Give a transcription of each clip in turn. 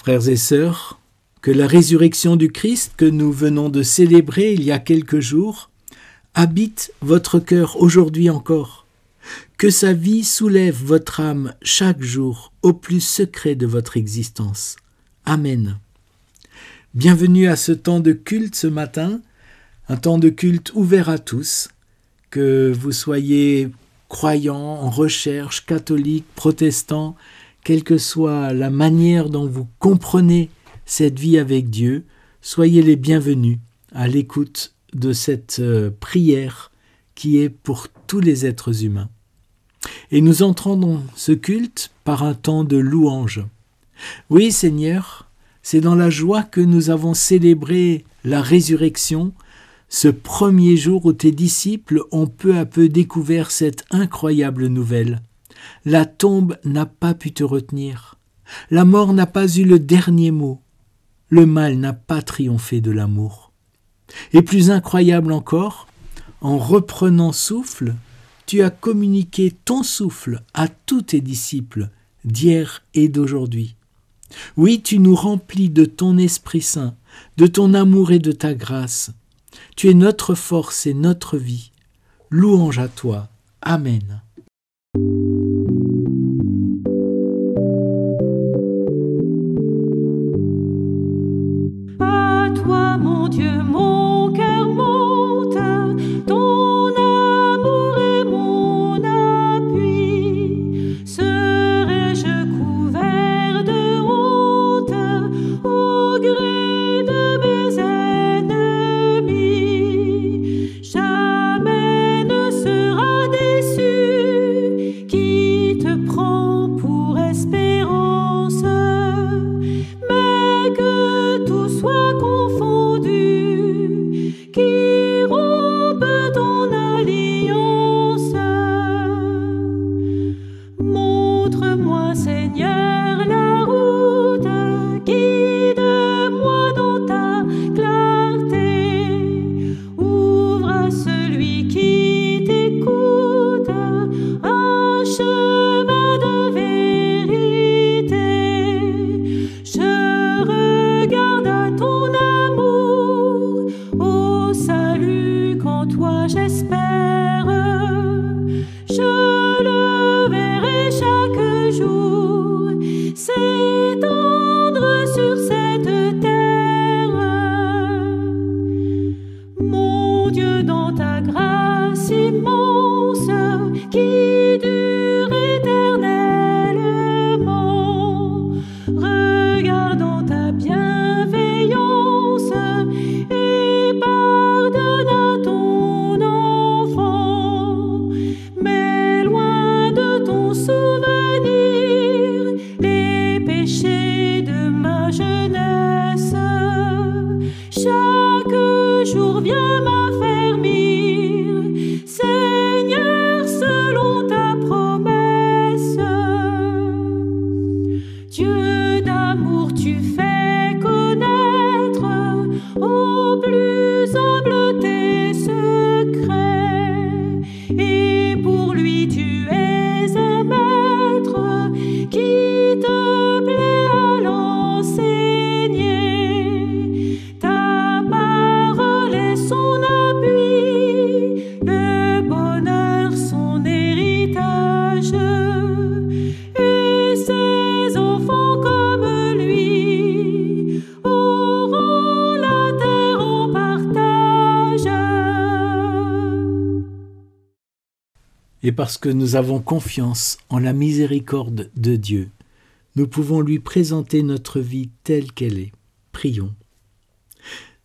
Frères et sœurs, que la résurrection du Christ que nous venons de célébrer il y a quelques jours habite votre cœur aujourd'hui encore. Que sa vie soulève votre âme chaque jour au plus secret de votre existence. Amen. Bienvenue à ce temps de culte ce matin, un temps de culte ouvert à tous, que vous soyez croyants, en recherche, catholiques, protestants, quelle que soit la manière dont vous comprenez cette vie avec Dieu, soyez les bienvenus à l'écoute de cette prière qui est pour tous les êtres humains. Et nous entrons dans ce culte par un temps de louange. Oui, Seigneur, c'est dans la joie que nous avons célébré la résurrection, ce premier jour où tes disciples ont peu à peu découvert cette incroyable nouvelle. La tombe n'a pas pu te retenir. La mort n'a pas eu le dernier mot. Le mal n'a pas triomphé de l'amour. Et plus incroyable encore, en reprenant souffle, tu as communiqué ton souffle à tous tes disciples d'hier et d'aujourd'hui. Oui, tu nous remplis de ton Esprit Saint, de ton amour et de ta grâce. Tu es notre force et notre vie. Louange à toi. Amen. Mon Dieu, mon cœur monte, ton amour est mon appui. Serais-je couvert de honte au gré de mes ennemis? Jamais ne sera déçu qui te prend pour espérance, mais que tout soit qui rompe ton alliance. Montre-moi, Seigneur, la route, guide-moi dans ta clarté. Ouvre à celui qui t'écoute un chemin de vérité. Je regarde à ton amour, au salut qu'en toi j'espère. Je le verrai chaque jour s'étendre sur cette terre. Mon Dieu, dans ta grâce immense qui dure éternellement, regarde dans ta bienveillance et pardonne à ton enfant, mais loin de ton souvenir les péchés de ma jeunesse. Chaque jour viens m'affermir, Seigneur, selon ta promesse. Dieu d'amour, tu fais connaître au plus humble tes secrets, et pour lui tu es un maître qui te plaît à l'enseigner. Ta parole est son appui, le bonheur son héritage, et ses enfants comme lui auront la terre en partage. Et parce que nous avons confiance en la miséricorde de Dieu, nous pouvons lui présenter notre vie telle qu'elle est. Prions.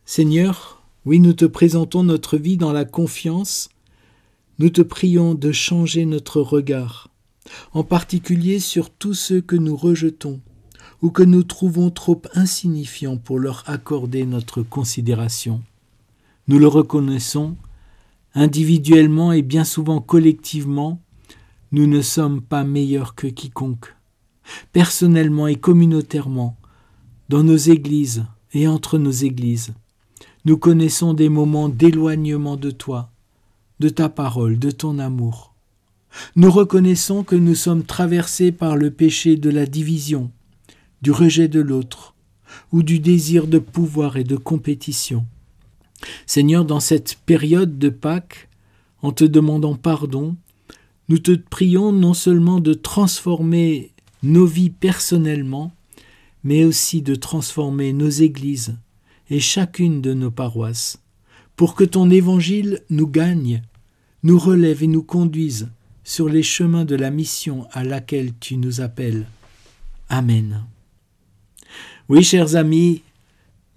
Seigneur, oui, nous te présentons notre vie dans la confiance. Nous te prions de changer notre regard, en particulier sur tous ceux que nous rejetons ou que nous trouvons trop insignifiants pour leur accorder notre considération. Nous le reconnaissons, individuellement et bien souvent collectivement, nous ne sommes pas meilleurs que quiconque. Personnellement et communautairement, dans nos églises et entre nos églises, nous connaissons des moments d'éloignement de toi, de ta parole, de ton amour. Nous reconnaissons que nous sommes traversés par le péché de la division, du rejet de l'autre ou du désir de pouvoir et de compétition. Seigneur, dans cette période de Pâques, en te demandant pardon, nous te prions non seulement de transformer nos vies personnellement, mais aussi de transformer nos églises et chacune de nos paroisses, pour que ton évangile nous gagne, nous relève et nous conduise sur les chemins de la mission à laquelle tu nous appelles. Amen. Oui, chers amis,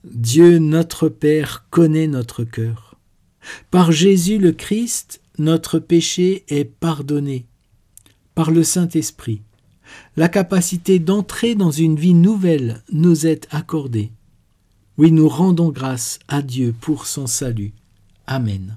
Dieu notre Père connaît notre cœur. Par Jésus le Christ, notre péché est pardonné. Par le Saint-Esprit, la capacité d'entrer dans une vie nouvelle nous est accordée. Oui, nous rendons grâce à Dieu pour son salut. Amen.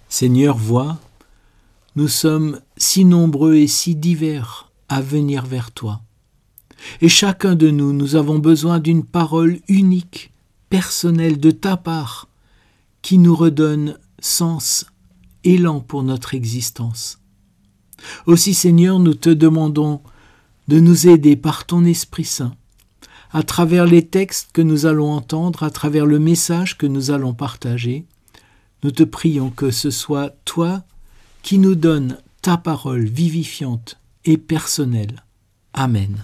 Seigneur, vois, nous sommes si nombreux et si divers à venir vers toi. Et chacun de nous, nous avons besoin d'une parole unique, personnelle de ta part, qui nous redonne sens, élan pour notre existence. Aussi, Seigneur, nous te demandons de nous aider par ton Esprit Saint, à travers les textes que nous allons entendre, à travers le message que nous allons partager. Nous te prions que ce soit toi qui nous donnes ta parole vivifiante et personnelle. Amen.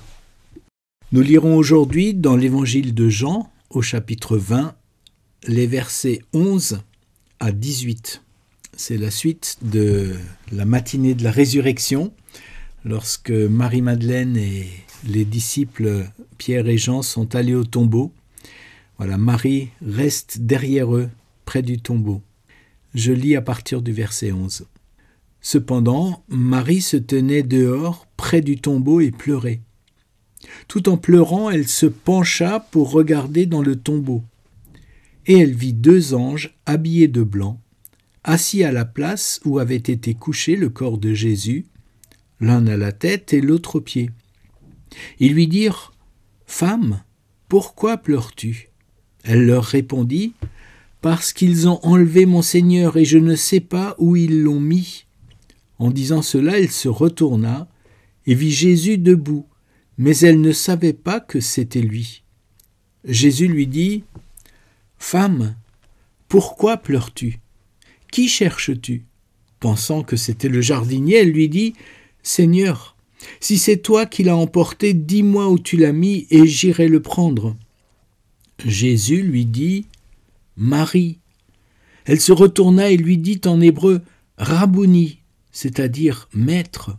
Nous lirons aujourd'hui dans l'évangile de Jean, au chapitre 20, les versets 11 à 18. C'est la suite de la matinée de la résurrection, lorsque Marie-Madeleine et les disciples Pierre et Jean sont allés au tombeau. Voilà, Marie reste derrière eux, près du tombeau. Je lis à partir du verset 11. Cependant, Marie se tenait dehors, près du tombeau, et pleurait. Tout en pleurant, elle se pencha pour regarder dans le tombeau. Et elle vit 2 anges habillés de blanc, assis à la place où avait été couché le corps de Jésus, l'un à la tête et l'autre aux pieds. Ils lui dirent : « Femme, pourquoi pleures-tu » Elle leur répondit : « Parce qu'ils ont enlevé mon Seigneur et je ne sais pas où ils l'ont mis. » En disant cela, elle se retourna et vit Jésus debout, mais elle ne savait pas que c'était lui. Jésus lui dit : « Femme, pourquoi pleures-tu ? Qui cherches-tu ? » Pensant que c'était le jardinier, elle lui dit : « Seigneur, si c'est toi qui l'as emporté, dis-moi où tu l'as mis et j'irai le prendre. » Jésus lui dit : « Marie. » Elle se retourna et lui dit en hébreu : « Rabouni », c'est-à-dire « maître ».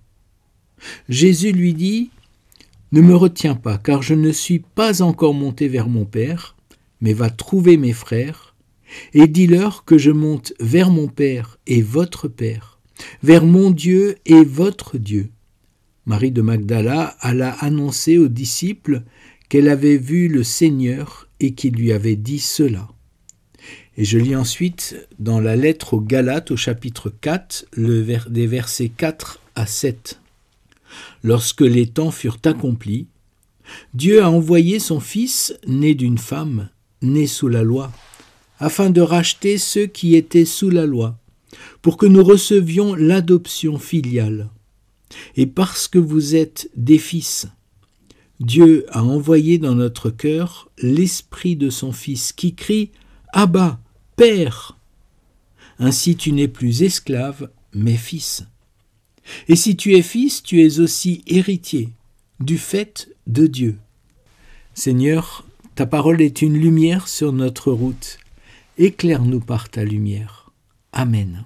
Jésus lui dit : « Ne me retiens pas, car je ne suis pas encore monté vers mon Père, mais va trouver mes frères, et dis-leur que je monte vers mon Père et votre Père, vers mon Dieu et votre Dieu. » Marie de Magdala alla annoncer aux disciples qu'elle avait vu le Seigneur et qu'il lui avait dit cela. Et je lis ensuite dans la lettre aux Galates au chapitre 4, des versets 4 à 7. « Lorsque les temps furent accomplis, Dieu a envoyé son Fils, né d'une femme, né sous la loi, afin de racheter ceux qui étaient sous la loi, pour que nous recevions l'adoption filiale. Et parce que vous êtes des fils, Dieu a envoyé dans notre cœur l'esprit de son Fils qui crie « Abba, Père !» Ainsi tu n'es plus esclave, mais fils. Et si tu es fils, tu es aussi héritier du fait de Dieu. Seigneur, ta parole est une lumière sur notre route. Éclaire-nous par ta lumière. Amen.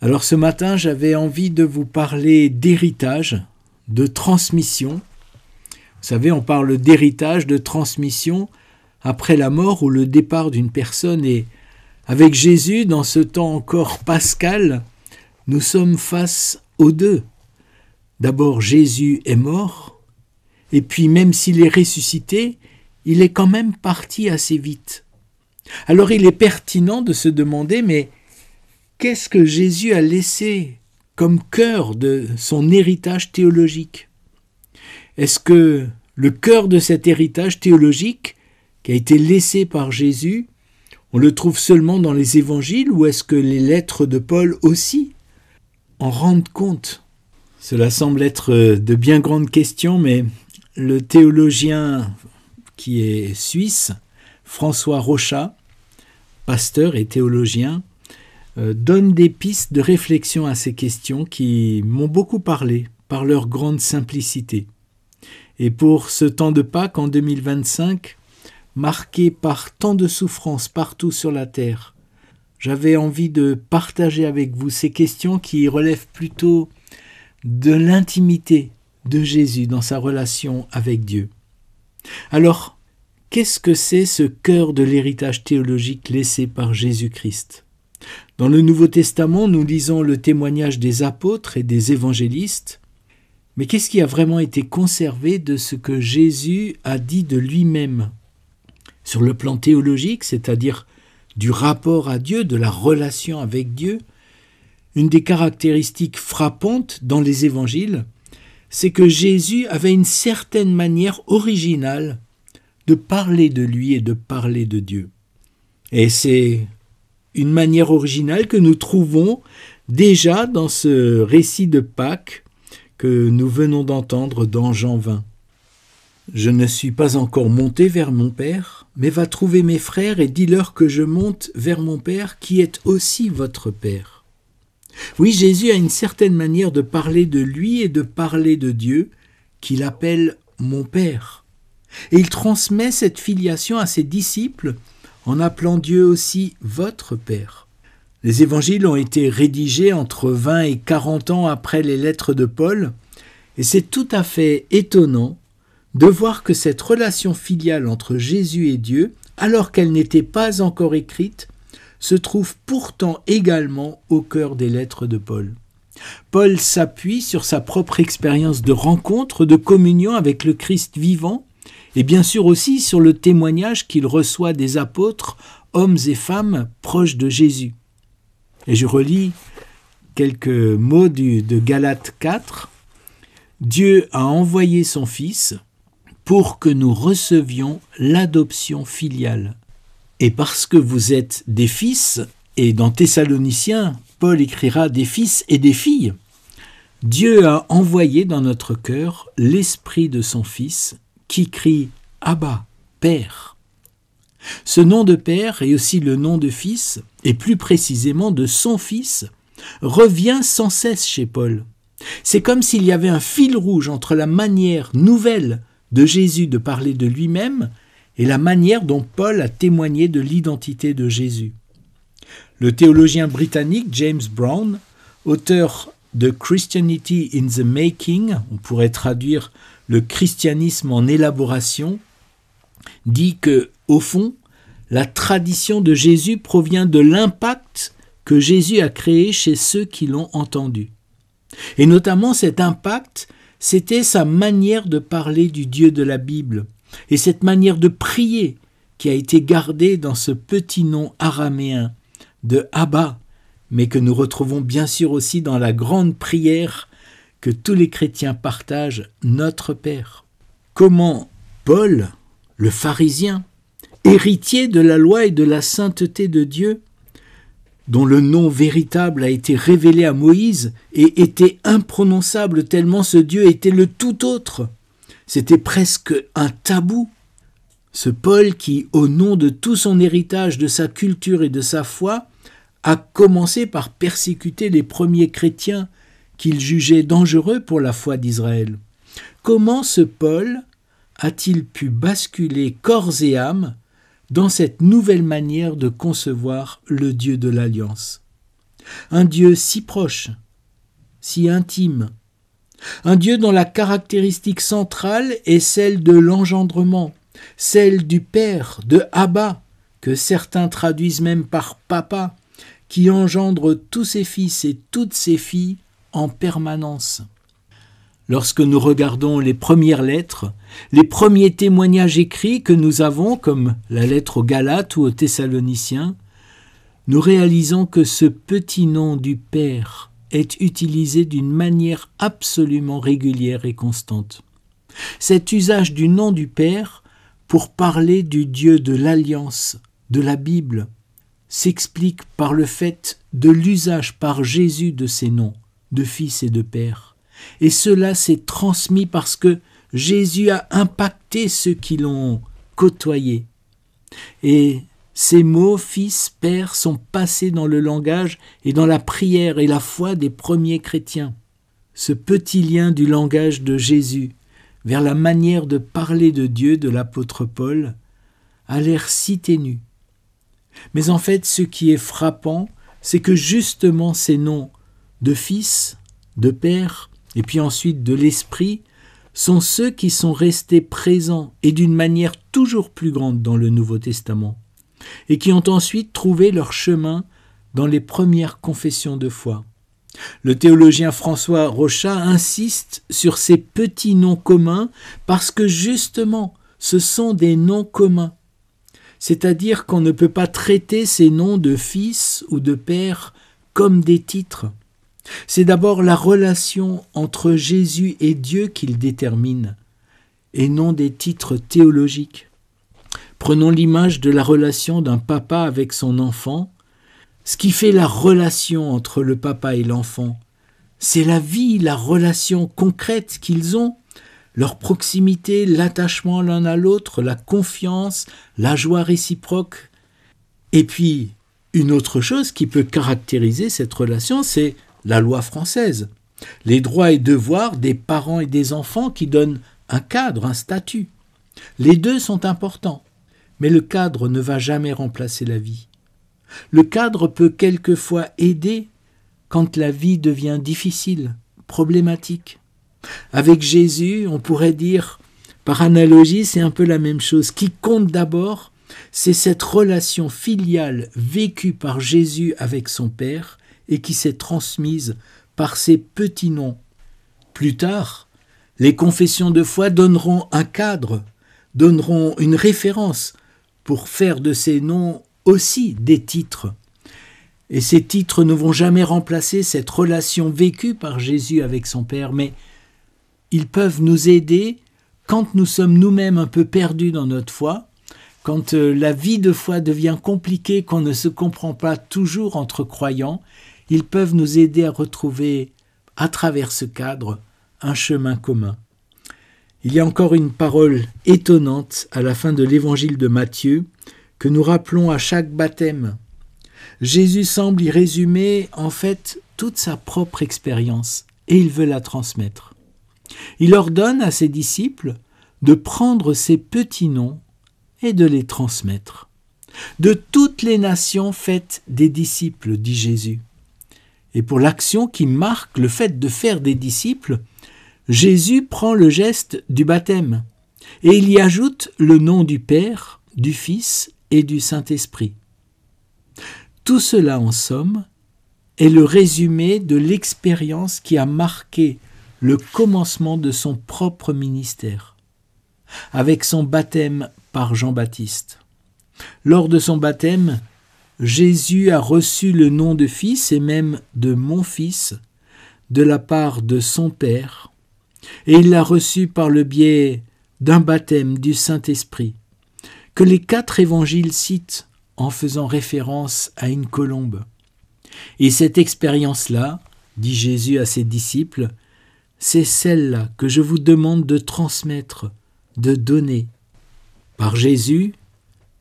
Alors ce matin, j'avais envie de vous parler d'héritage, de transmission. Vous savez, on parle d'héritage, de transmission après la mort ou le départ d'une personne. Et avec Jésus, dans ce temps encore pascal, nous sommes face aux deux. D'abord, Jésus est mort, et puis même s'il est ressuscité, il est quand même parti assez vite. Alors il est pertinent de se demander, mais qu'est-ce que Jésus a laissé comme cœur de son héritage théologique? Est-ce que le cœur de cet héritage théologique qui a été laissé par Jésus, on le trouve seulement dans les évangiles, ou est-ce que les lettres de Paul aussi en rendent compte? Cela semble être de bien grandes questions, mais le théologien qui est suisse, François Rochat, pasteur et théologien, donne des pistes de réflexion à ces questions qui m'ont beaucoup parlé par leur grande simplicité. Et pour ce temps de Pâques en 2025, marqué par tant de souffrances partout sur la terre, j'avais envie de partager avec vous ces questions qui relèvent plutôt de l'intimité de Jésus dans sa relation avec Dieu. Alors, qu'est-ce que c'est ce cœur de l'héritage théologique laissé par Jésus-Christ? Dans le Nouveau Testament, nous lisons le témoignage des apôtres et des évangélistes, mais qu'est-ce qui a vraiment été conservé de ce que Jésus a dit de lui-même? Sur le plan théologique, c'est-à-dire du rapport à Dieu, de la relation avec Dieu, une des caractéristiques frappantes dans les évangiles, c'est que Jésus avait une certaine manière originale de parler de lui et de parler de Dieu. Et c'est une manière originale que nous trouvons déjà dans ce récit de Pâques que nous venons d'entendre dans Jean 20. « Je ne suis pas encore monté vers mon Père, mais va trouver mes frères et dis-leur que je monte vers mon Père qui est aussi votre Père. » Oui, Jésus a une certaine manière de parler de lui et de parler de Dieu qu'il appelle « mon Père ». Et il transmet cette filiation à ses disciples en appelant Dieu aussi « votre Père ». Les évangiles ont été rédigés entre 20 et 40 ans après les lettres de Paul, et c'est tout à fait étonnant de voir que cette relation filiale entre Jésus et Dieu, alors qu'elle n'était pas encore écrite, se trouve pourtant également au cœur des lettres de Paul. Paul s'appuie sur sa propre expérience de rencontre, de communion avec le Christ vivant, et bien sûr aussi sur le témoignage qu'il reçoit des apôtres, hommes et femmes proches de Jésus. Et je relis quelques mots de Galates 4. « Dieu a envoyé son Fils pour que nous recevions l'adoption filiale. Et parce que vous êtes des fils, et dans Thessaloniciens, Paul écrira des fils et des filles, Dieu a envoyé dans notre cœur l'esprit de son Fils qui crie « Abba, Père ». Ce nom de Père et aussi le nom de Fils, et plus précisément de son Fils, revient sans cesse chez Paul. C'est comme s'il y avait un fil rouge entre la manière nouvelle de Jésus de parler de lui-même et la manière dont Paul a témoigné de l'identité de Jésus. Le théologien britannique James Brown, auteur de Christianity in the Making, on pourrait traduire le christianisme en élaboration, dit que, au fond, la tradition de Jésus provient de l'impact que Jésus a créé chez ceux qui l'ont entendu. Et notamment cet impact, c'était sa manière de parler du Dieu de la Bible et cette manière de prier qui a été gardée dans ce petit nom araméen de Abba, mais que nous retrouvons bien sûr aussi dans la grande prière que tous les chrétiens partagent, Notre Père. Comment Paul, le pharisien, héritier de la loi et de la sainteté de Dieu, dont le nom véritable a été révélé à Moïse et était imprononçable tellement ce Dieu était le tout autre. C'était presque un tabou. Ce Paul qui, au nom de tout son héritage, de sa culture et de sa foi, a commencé par persécuter les premiers chrétiens qu'il jugeait dangereux pour la foi d'Israël. Comment ce Paul a-t-il pu basculer corps et âme dans cette nouvelle manière de concevoir le Dieu de l'Alliance? Un Dieu si proche, si intime, un Dieu dont la caractéristique centrale est celle de l'engendrement, celle du Père, de Abba, que certains traduisent même par Papa, qui engendre tous ses fils et toutes ses filles en permanence. Lorsque nous regardons les premières lettres, les premiers témoignages écrits que nous avons, comme la lettre aux Galates ou aux Thessaloniciens, nous réalisons que ce petit nom du Père est utilisé d'une manière absolument régulière et constante. Cet usage du nom du Père pour parler du Dieu de l'Alliance, de la Bible, s'explique par le fait de l'usage par Jésus de ces noms, de Fils et de Père. Et cela s'est transmis parce que Jésus a impacté ceux qui l'ont côtoyé. Et ces mots, Fils, Père, sont passés dans le langage et dans la prière et la foi des premiers chrétiens. Ce petit lien du langage de Jésus vers la manière de parler de Dieu de l'apôtre Paul a l'air si ténu. Mais en fait, ce qui est frappant, c'est que justement ces noms de Fils, de Père, et puis ensuite de l'Esprit, sont ceux qui sont restés présents et d'une manière toujours plus grande dans le Nouveau Testament, et qui ont ensuite trouvé leur chemin dans les premières confessions de foi. Le théologien François Rochat insiste sur ces petits noms communs parce que justement, ce sont des noms communs. C'est-à-dire qu'on ne peut pas traiter ces noms de fils ou de père comme des titres. C'est d'abord la relation entre Jésus et Dieu qu'il détermine, et non des titres théologiques. Prenons l'image de la relation d'un papa avec son enfant. Ce qui fait la relation entre le papa et l'enfant, c'est la vie, la relation concrète qu'ils ont, leur proximité, l'attachement l'un à l'autre, la confiance, la joie réciproque. Et puis, une autre chose qui peut caractériser cette relation, c'est la loi française. Les droits et devoirs des parents et des enfants qui donnent un cadre, un statut. Les deux sont importants, mais le cadre ne va jamais remplacer la vie. Le cadre peut quelquefois aider quand la vie devient difficile, problématique. Avec Jésus, on pourrait dire, par analogie, c'est un peu la même chose. Ce qui compte d'abord, c'est cette relation filiale vécue par Jésus avec son Père et qui s'est transmise par ces petits noms. Plus tard, les confessions de foi donneront un cadre, donneront une référence pour faire de ces noms aussi des titres. Et ces titres ne vont jamais remplacer cette relation vécue par Jésus avec son Père, mais ils peuvent nous aider quand nous sommes nous-mêmes un peu perdus dans notre foi, quand la vie de foi devient compliquée, qu'on ne se comprend pas toujours entre croyants. Ils peuvent nous aider à retrouver, à travers ce cadre, un chemin commun. Il y a encore une parole étonnante à la fin de l'évangile de Matthieu, que nous rappelons à chaque baptême. Jésus semble y résumer en fait toute sa propre expérience et il veut la transmettre. Il ordonne à ses disciples de prendre ces petits noms et de les transmettre. De toutes les nations faites des disciples, dit Jésus. Et pour l'action qui marque le fait de faire des disciples, Jésus prend le geste du baptême et il y ajoute le nom du Père, du Fils et du Saint-Esprit. Tout cela, en somme, est le résumé de l'expérience qui a marqué le commencement de son propre ministère, avec son baptême par Jean-Baptiste. Lors de son baptême, Jésus a reçu le nom de fils et même de mon fils de la part de son Père, et il l'a reçu par le biais d'un baptême du Saint-Esprit, que les 4 évangiles citent en faisant référence à une colombe. Et cette expérience-là, dit Jésus à ses disciples, c'est celle-là que je vous demande de transmettre, de donner. Par Jésus,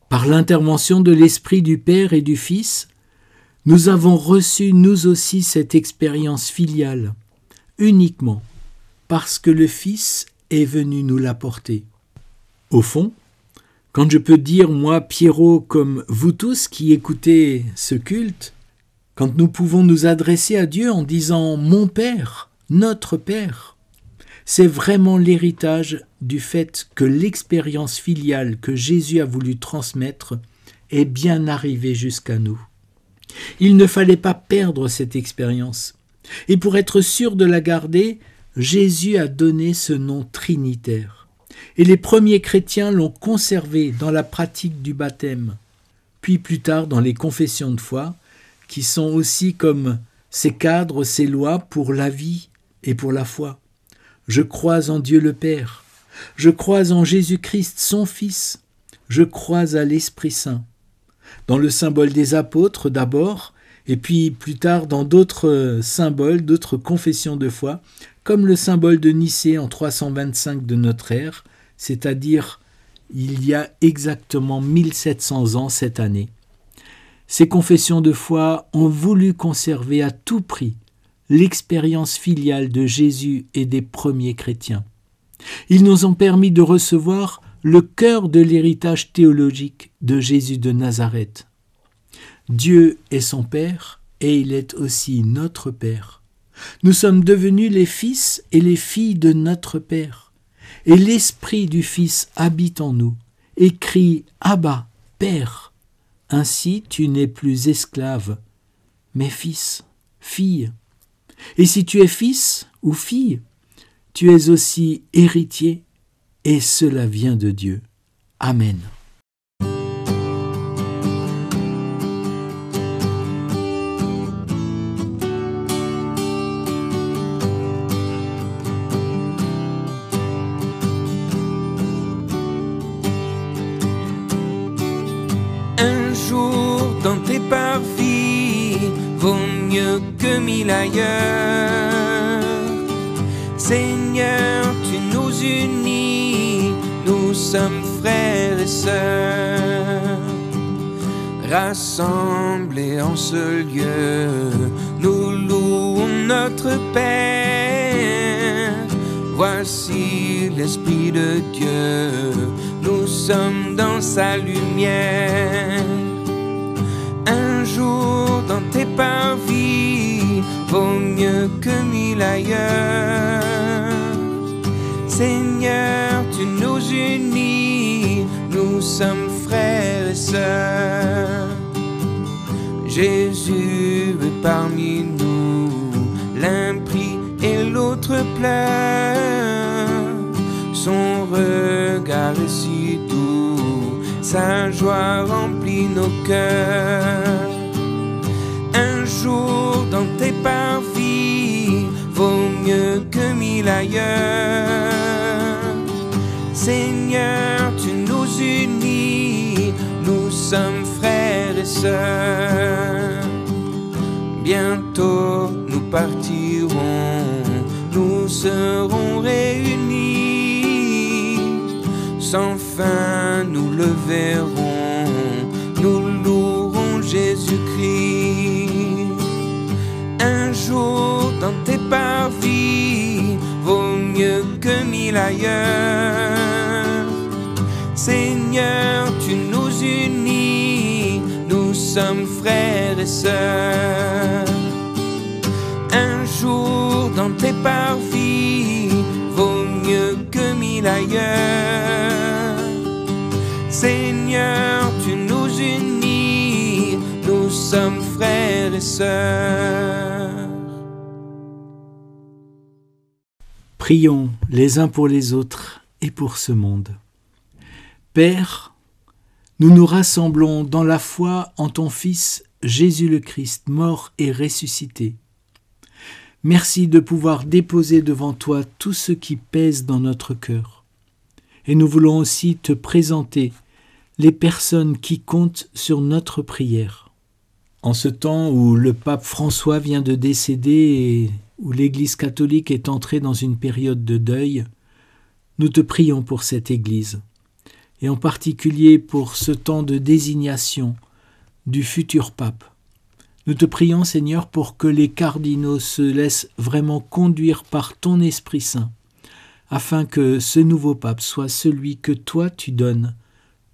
par l'intervention de l'Esprit du Père et du Fils, nous avons reçu nous aussi cette expérience filiale, uniquement parce que le Fils est venu nous l'apporter. Au fond, quand je peux dire, moi, Pierrot, comme vous tous qui écoutez ce culte, quand nous pouvons nous adresser à Dieu en disant « Mon Père », notre Père, c'est vraiment l'héritage du fait que l'expérience filiale que Jésus a voulu transmettre est bien arrivée jusqu'à nous. Il ne fallait pas perdre cette expérience. Et pour être sûr de la garder, Jésus a donné ce nom trinitaire. Et les premiers chrétiens l'ont conservé dans la pratique du baptême, puis plus tard dans les confessions de foi, qui sont aussi comme ces cadres, ces lois pour la vie et pour la foi. Je crois en Dieu le Père, je crois en Jésus-Christ, son Fils, je crois à l'Esprit Saint. Dans le symbole des apôtres d'abord, et puis plus tard dans d'autres symboles, d'autres confessions de foi, comme le symbole de Nicée en 325 de notre ère, c'est-à-dire il y a exactement 1700 ans cette année. Ces confessions de foi ont voulu conserver à tout prix l'expérience filiale de Jésus et des premiers chrétiens. Ils nous ont permis de recevoir le cœur de l'héritage théologique de Jésus de Nazareth. Dieu est son Père et il est aussi notre Père. Nous sommes devenus les fils et les filles de notre Père. Et l'Esprit du Fils habite en nous et crie « Abba, Père ». Ainsi tu n'es plus esclave, mais fils, fille. Et si tu es fils ou fille, tu es aussi héritier, et cela vient de Dieu. Amen. Un jour dans tes parvis vaut mieux que 1000 ailleurs. Seigneur, tu nous unis, nous sommes frères et sœurs. Rassemblés en ce lieu, nous louons notre Père. Voici l'Esprit de Dieu, nous sommes dans sa lumière. Un jour dans tes parvis vaut mieux que 1000 ailleurs. Seigneur, tu nous unis, nous sommes frères et sœurs. Jésus est parmi nous, l'un prie et l'autre pleure. Son regard est si doux, sa joie remplit nos cœurs. Un jour dans tes parvis vaut mieux que 1000 ailleurs. Seigneur, tu nous unis, nous sommes frères et sœurs. Bientôt nous partirons, nous serons réunis. Sans fin nous le verrons, nous louerons Jésus-Christ. Un jour dans tes parvis vaut mieux que 1000 ailleurs. Seigneur, tu nous unis, nous sommes frères et sœurs. Un jour dans tes parvis vaut mieux que 1000 ailleurs. Seigneur, tu nous unis, nous sommes sommes frères et sœurs. Prions les uns pour les autres et pour ce monde. Père, nous nous rassemblons dans la foi en ton Fils Jésus le Christ, mort et ressuscité. Merci de pouvoir déposer devant toi tout ce qui pèse dans notre cœur. Et nous voulons aussi te présenter les personnes qui comptent sur notre prière. En ce temps où le pape François vient de décéder et où l'Église catholique est entrée dans une période de deuil, nous te prions pour cette Église, et en particulier pour ce temps de désignation du futur pape. Nous te prions, Seigneur, pour que les cardinaux se laissent vraiment conduire par ton Esprit Saint, afin que ce nouveau pape soit celui que toi tu donnes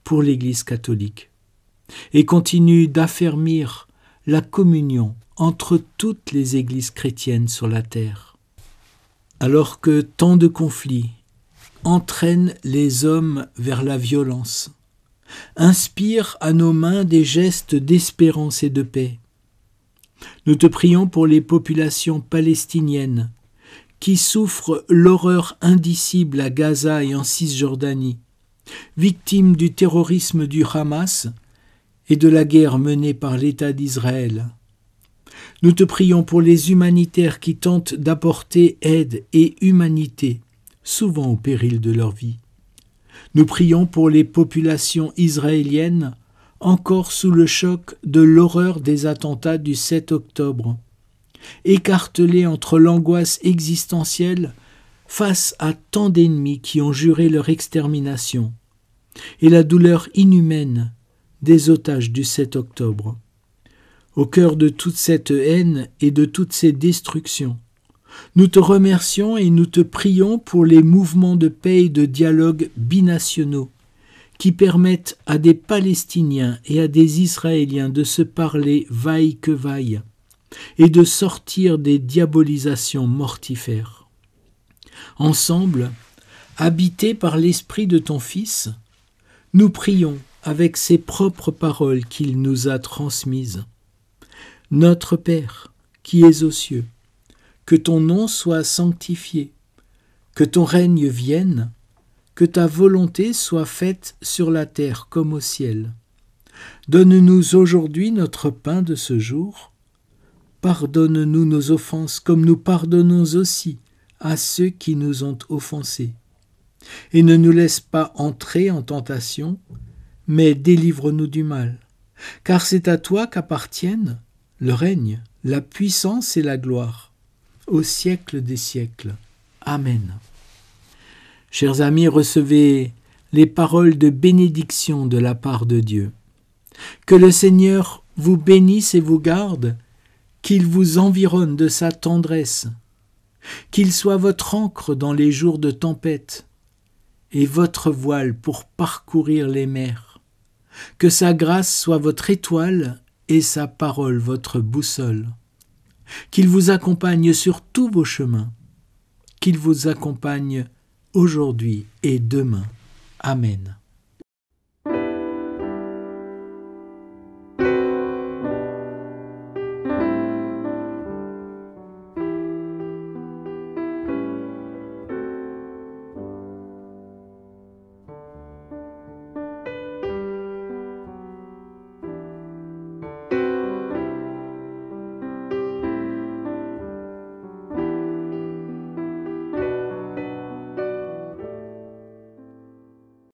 pour l'Église catholique, et continue d'affermir la communion entre toutes les églises chrétiennes sur la terre. Alors que tant de conflits entraînent les hommes vers la violence, inspire à nos mains des gestes d'espérance et de paix. Nous te prions pour les populations palestiniennes qui souffrent l'horreur indicible à Gaza et en Cisjordanie, victimes du terrorisme du Hamas et de la guerre menée par l'État d'Israël. Nous te prions pour les humanitaires qui tentent d'apporter aide et humanité, souvent au péril de leur vie. Nous prions pour les populations israéliennes encore sous le choc de l'horreur des attentats du 7 octobre, écartelées entre l'angoisse existentielle face à tant d'ennemis qui ont juré leur extermination et la douleur inhumaine des otages du 7 octobre. Au cœur de toute cette haine et de toutes ces destructions, nous te remercions et nous te prions pour les mouvements de paix et de dialogue binationaux qui permettent à des Palestiniens et à des Israéliens de se parler vaille que vaille et de sortir des diabolisations mortifères. Ensemble, habités par l'Esprit de ton Fils, nous prions avec ses propres paroles qu'il nous a transmises. Notre Père, qui es aux cieux, que ton nom soit sanctifié, que ton règne vienne, que ta volonté soit faite sur la terre comme au ciel. Donne-nous aujourd'hui notre pain de ce jour. Pardonne-nous nos offenses comme nous pardonnons aussi à ceux qui nous ont offensés. Et ne nous laisse pas entrer en tentation, mais délivre-nous du mal. Car c'est à toi qu'appartiennent le règne, la puissance et la gloire, au siècle des siècles. Amen. Chers amis, recevez les paroles de bénédiction de la part de Dieu. Que le Seigneur vous bénisse et vous garde, qu'il vous environne de sa tendresse, qu'il soit votre ancre dans les jours de tempête et votre voile pour parcourir les mers. Que sa grâce soit votre étoile et sa parole votre boussole. Qu'il vous accompagne sur tous vos chemins, qu'il vous accompagne aujourd'hui et demain. Amen.